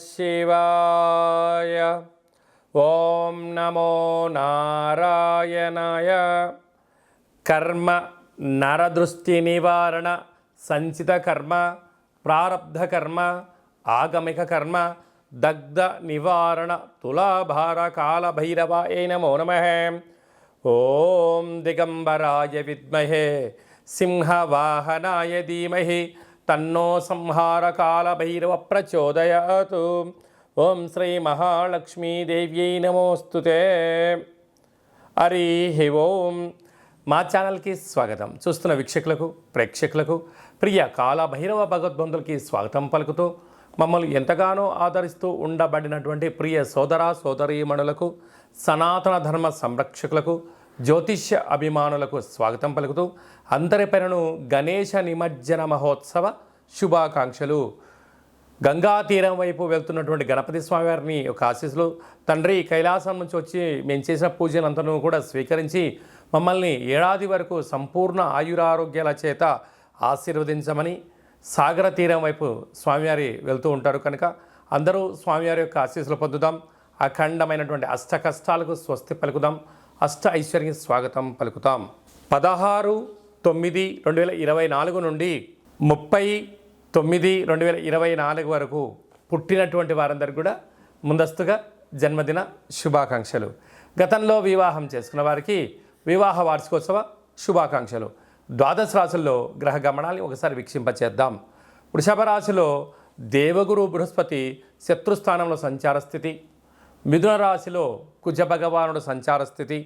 శివాయ. ఓం నమో నారాయణాయ. కర్మ నరదృష్టి నివారణ సంచిత కర్మ ప్రారబ్ధ కర్మ ఆగమిక కర్మ దగ్ధ నివారణ తులాభార కాల భైరవాయ నమో నమః. ఓం దిగంబరాయ విద్మహే సింహవాహనాయ ధీమహి తన్నో సంహార కాల భైరవ ప్రచోదయాత్. ఓం శ్రీ మహాలక్ష్మీదేవ్యై నమోస్తుతే. హరి ఓం. మా ఛానల్కి స్వాగతం. చూస్తున్న వీక్షకులకు ప్రేక్షకులకు ప్రియ కాలభైరవ భగవద్బంధులకి స్వాగతం పలుకుతూ మమ్మల్ని ఎంతగానో ఆదరిస్తూ ఉండబడినటువంటి ప్రియ సోదర సోదరీమణులకు సనాతన ధర్మ సంరక్షకులకు జ్యోతిష్య అభిమానులకు స్వాగతం పలుకుతూ అందరి పేరును గణేశ నిమజ్జన మహోత్సవ శుభాకాంక్షలు. గంగా తీరం వైపు వెళ్తున్నటువంటి గణపతి స్వామివారిని ఒక ఆశీస్సులు. తండ్రి కైలాసం నుంచి వచ్చి మేము చేసిన పూజలంతను కూడా స్వీకరించి మమ్మల్ని ఏడాది వరకు సంపూర్ణ ఆయురారోగ్యాల చేత ఆశీర్వదించమని సాగర తీరం వైపు స్వామివారి వెళ్తూ ఉంటారు కనుక అందరూ స్వామివారి యొక్క ఆశీస్సులు పొందుదాం. అఖండమైనటువంటి అష్ట కష్టాలకు స్వస్తి పలుకుదాం. అష్ట ఐశ్వర్యం స్వాగతం పలుకుతాం. 16/9/2024 నుండి 30/9/2024 వరకు పుట్టినటువంటి వారందరికీ కూడా ముందస్తుగా జన్మదిన శుభాకాంక్షలు. గతంలో వివాహం చేసుకున్న వారికి వివాహ వార్షికోత్సవ శుభాకాంక్షలు. ద్వాదశ రాశుల్లో గ్రహ గమనాన్ని ఒకసారి వీక్షింపచేద్దాం. వృషభ రాశిలో దేవగురు బృహస్పతి శత్రుస్థానంలో సంచార స్థితి. మిథున రాశిలో కుజ భగవానుడు సంచార స్థితి.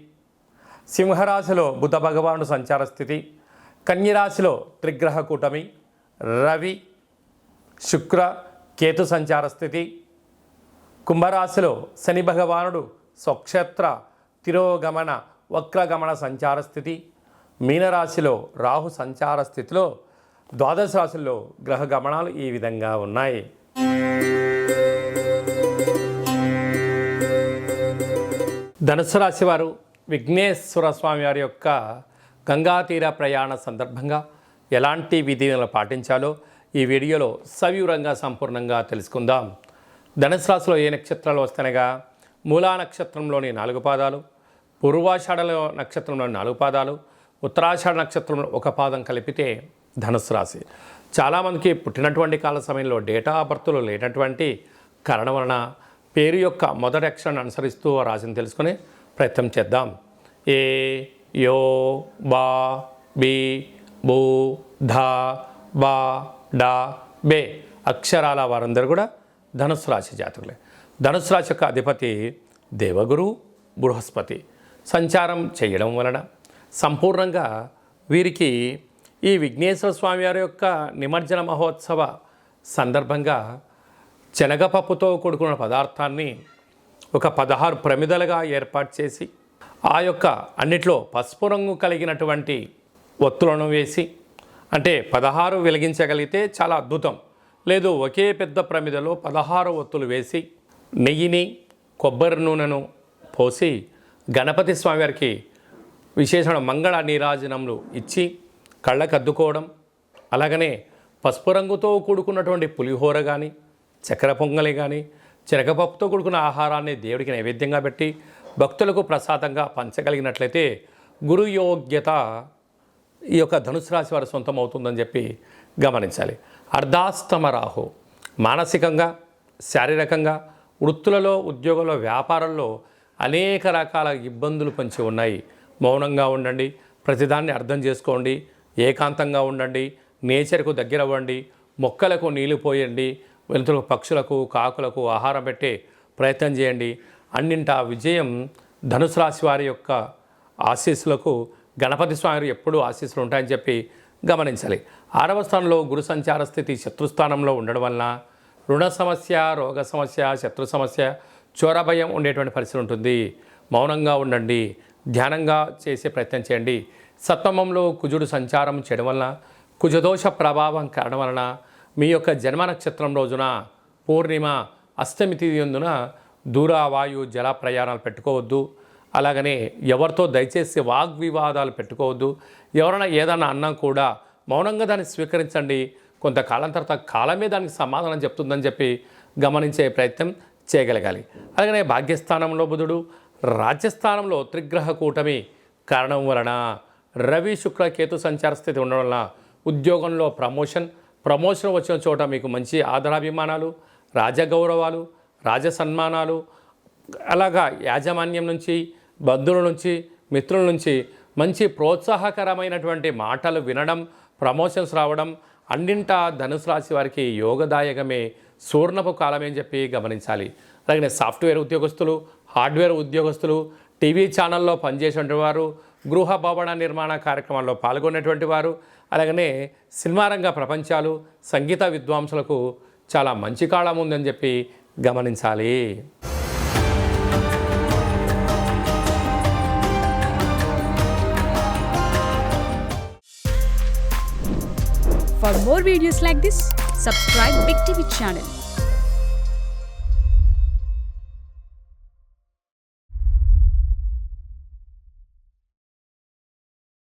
సింహరాశిలో బుధ భగవానుడు సంచార స్థితి. కన్యరాశిలో త్రిగ్రహ కూటమి రవి శుక్ర కేతు సంచార స్థితి. కుంభరాశిలో శని భగవానుడు స్వక్షేత్ర తిరోగమన వక్రగమన సంచార స్థితి. మీనరాశిలో రాహు సంచార స్థితిలో ద్వాదశ రాశుల్లో గ్రహ గమనాలు ఈ విధంగా ఉన్నాయి. ధనుసు రాశి వారు విఘ్నేశ్వర స్వామి వారి యొక్క గంగా తీర ప్రయాణ సందర్భంగా ఎలాంటి విధులను పాటించాలో ఈ వీడియోలో సవివరంగా సంపూర్ణంగా తెలుసుకుందాం. ధనుసు రాశిలో ఏ నక్షత్రాలు వస్తానగా మూలా నక్షత్రంలోని 4 పాదాలు, పూర్వాషాఢ నక్షత్రంలోని 4 పాదాలు, ఉత్తరాషాఢ నక్షత్రంలో 1 పాదం కలిపితే ధనుసు రాశి. చాలామందికి పుట్టినటువంటి కాల సమయంలో డేటా ఆఫ్ బర్త్లో లేనటువంటి కారణం వలన పేరు యొక్క మొదటి అక్షరాన్ని అనుసరిస్తూ రాశిని తెలుసుకునే ప్రయత్నం చేద్దాం. ఏ యో బా బి బూ ధా బా డా బే అక్షరాల వారందరూ కూడా ధనుసు రాశి జాతకులే. ధనుసు రాశి యొక్క అధిపతి దేవగురు బృహస్పతి సంచారం చేయడం వలన సంపూర్ణంగా వీరికి ఈ విఘ్నేశ్వర స్వామి వారి యొక్క నిమజ్జన మహోత్సవ సందర్భంగా శనగపప్పుతో కూడుకున్న పదార్థాన్ని ఒక 16 ప్రమిదలుగా ఏర్పాటు చేసి ఆ యొక్క అన్నిట్లో పసుపు రంగు కలిగినటువంటి ఒత్తులను వేసి, అంటే 16 వెలిగించగలిగితే చాలా అద్భుతం, లేదు ఒకే పెద్ద ప్రమిదలో 16 ఒత్తులు వేసి నెయ్యిని కొబ్బరి నూనెను పోసి గణపతి స్వామివారికి విశేషమైన మంగళ నీరాజనములు ఇచ్చి కళ్ళకు అద్దుకోవడం, అలాగనే పసుపు రంగుతో కూడుకున్నటువంటి పులిహోర కానీ చక్కెర పొంగలి కానీ శనగపప్పుతో కూడుకున్న ఆహారాన్ని దేవుడికి నైవేద్యంగా పెట్టి భక్తులకు ప్రసాదంగా పంచగలిగినట్లయితే గురు యోగ్యత ఈ యొక్క ధనుసు రాశి వారి సొంతం అవుతుందని చెప్పి గమనించాలి. అర్ధాస్తమ రాహు మానసికంగా శారీరకంగా వృత్తులలో ఉద్యోగంలో వ్యాపారంలో అనేక రకాల ఇబ్బందులు పొంచి ఉన్నాయి. మౌనంగా ఉండండి, ప్రతిదాన్ని అర్థం చేసుకోండి, ఏకాంతంగా ఉండండి, నేచర్కు దగ్గర అవ్వండి, మొక్కలకు నీళ్లు పోయండి, వెలుతురు పక్షులకు కాకులకు ఆహారం పెట్టే ప్రయత్నం చేయండి. అన్నింటా విజయం ధనుసు రాశి వారి యొక్క ఆశీస్సులకు గణపతి స్వామి ఎప్పుడూ ఆశీస్సులు ఉంటాయని చెప్పి గమనించాలి. 6వ స్థానంలో గురు సంచార స్థితి శత్రుస్థానంలో ఉండడం వలన రుణ సమస్య, రోగ సమస్య, శత్రు సమస్య, చోర భయం ఉండేటువంటి పరిస్థితి ఉంటుంది. మౌనంగా ఉండండి, ధ్యానంగా చేసే ప్రయత్నం చేయండి. సప్తమంలో కుజుడు సంచారం చేయడం వలన కుజదోష ప్రభావం కారణం వలన మీ యొక్క జన్మ నక్షత్రం రోజున పూర్ణిమ అష్టమి తిథి యందున దూర వాయు జల ప్రయాణాలు పెట్టుకోవద్దు. అలాగనే ఎవరితో దయచేసి వాగ్వివాదాలు పెట్టుకోవద్దు. ఎవరైనా ఏదన్నా అన్నా కూడా మౌనంగా దాన్ని స్వీకరించండి. కొంతకాలం తర్వాత కాలమే దానికి సమాధానం చెప్తుందని చెప్పి గమనించే ప్రయత్నం చేయగలగాలి. అలాగనే భాగ్యస్థానంలో బుధుడు, రాజ్యస్థానంలో త్రిగ్రహ కూటమి కారణం వలన రవి శుక్ర కేతు సంచార స్థితి ఉండడం వలన ఉద్యోగంలో ప్రమోషన్ వచ్చిన చోట మీకు మంచి ఆదరాభిమానాలు, రాజగౌరవాలు, రాజసన్మానాలు, అలాగా యాజమాన్యం నుంచి, బంధువుల నుంచి, మిత్రుల నుంచి మంచి ప్రోత్సాహకరమైనటువంటి మాటలు వినడం, ప్రమోషన్స్ రావడం అన్నింటా ధనుసు రాశి వారికి యోగదాయకమే, సూర్ణపు కాలమే అని చెప్పి గమనించాలి. అలాగే సాఫ్ట్వేర్ ఉద్యోగస్తులు, హార్డ్వేర్ ఉద్యోగస్తులు, టీవీ ఛానల్లో పనిచేసేటువంటి వారు, గృహ భవన నిర్మాణ కార్యక్రమాల్లో పాల్గొనేటువంటి వారు, అలాగనే సినిమా రంగ ప్రపంచాలు, సంగీత విద్వాంసులకు చాలా మంచి కాలం ఉందని చెప్పి గమనించాలి. For more videos like this, subscribe Big TV channel.